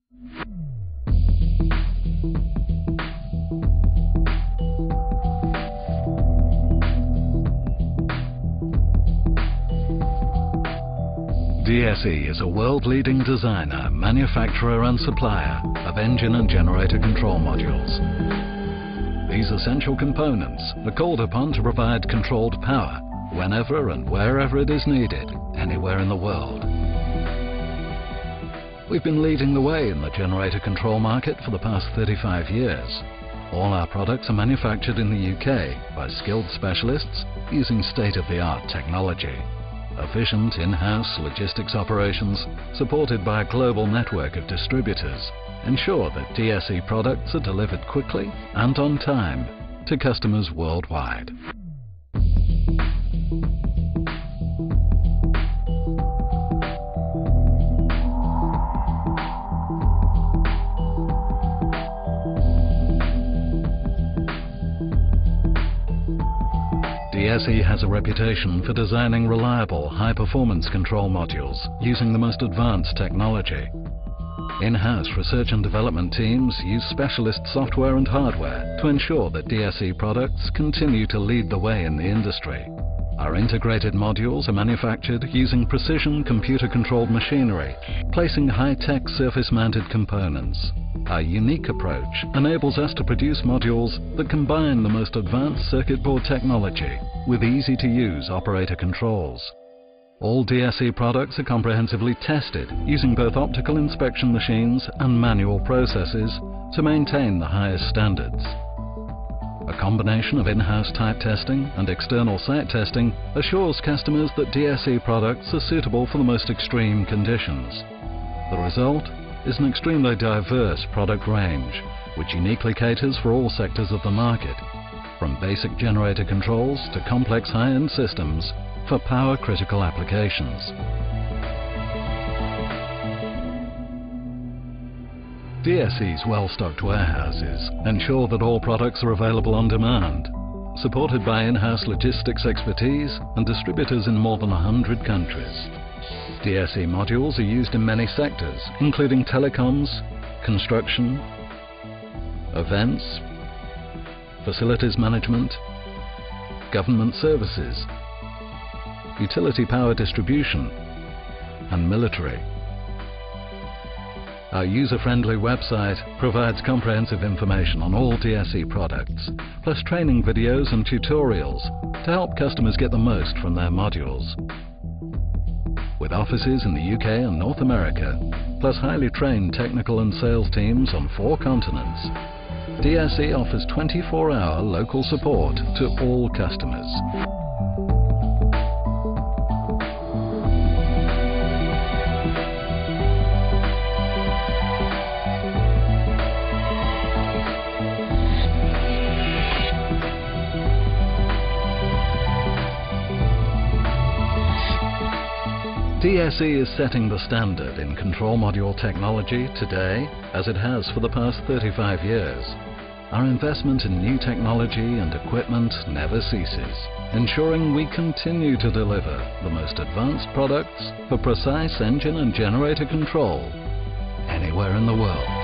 DSE is a world-leading designer, manufacturer and supplier of engine and generator control modules. These essential components are called upon to provide controlled power whenever and wherever it is needed, anywhere in the world. We've been leading the way in the generator control market for the past 35 years. All our products are manufactured in the UK by skilled specialists using state-of-the-art technology. Efficient in-house logistics operations, supported by a global network of distributors, ensure that DSE products are delivered quickly and on time to customers worldwide. DSE has a reputation for designing reliable, high-performance control modules using the most advanced technology. In-house research and development teams use specialist software and hardware to ensure that DSE products continue to lead the way in the industry. Our integrated modules are manufactured using precision computer-controlled machinery, placing high-tech surface-mounted components. Our unique approach enables us to produce modules that combine the most advanced circuit board technology with easy-to-use operator controls. All DSE products are comprehensively tested using both optical inspection machines and manual processes to maintain the highest standards. A combination of in-house type testing and external site testing assures customers that DSE products are suitable for the most extreme conditions. The result is an extremely diverse product range, which uniquely caters for all sectors of the market, from basic generator controls to complex high-end systems for power-critical applications. DSE's well-stocked warehouses ensure that all products are available on demand, supported by in-house logistics expertise and distributors in more than 100 countries. DSE modules are used in many sectors, including telecoms, construction, events, facilities management, government services, utility power distribution, and military. Our user-friendly website provides comprehensive information on all DSE products, plus training videos and tutorials to help customers get the most from their modules. With offices in the UK and North America, plus highly trained technical and sales teams on 4 continents, DSE offers 24-hour local support to all customers. DSE is setting the standard in control module technology today, as it has for the past 35 years. Our investment in new technology and equipment never ceases, ensuring we continue to deliver the most advanced products for precise engine and generator control anywhere in the world.